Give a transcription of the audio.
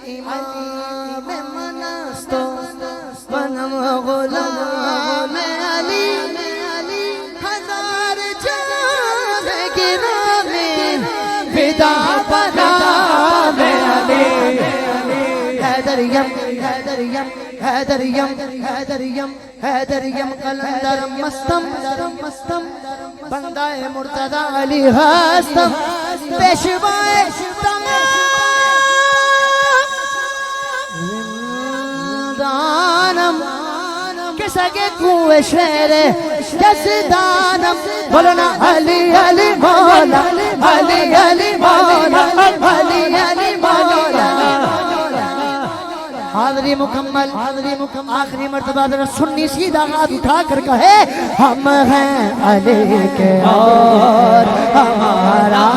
امام منستو بنم غلام علی ہزار جان گرامی فدا بنام علی حیدریم حیدریم حیدریم حیدریم حیدریم قلندرم مستم بندہ مرتضی علی ہستم پیشوائے زندانم کسگے کوئے شیر جسدانم بولنا علی علی مولا علی علی مولا علی علی مولا حاضری مکمل آخری مرتبہ ذرا سنی سیدھا ہاتھ اٹھا کر کہے ہم ہیں علی کے اور ہمارا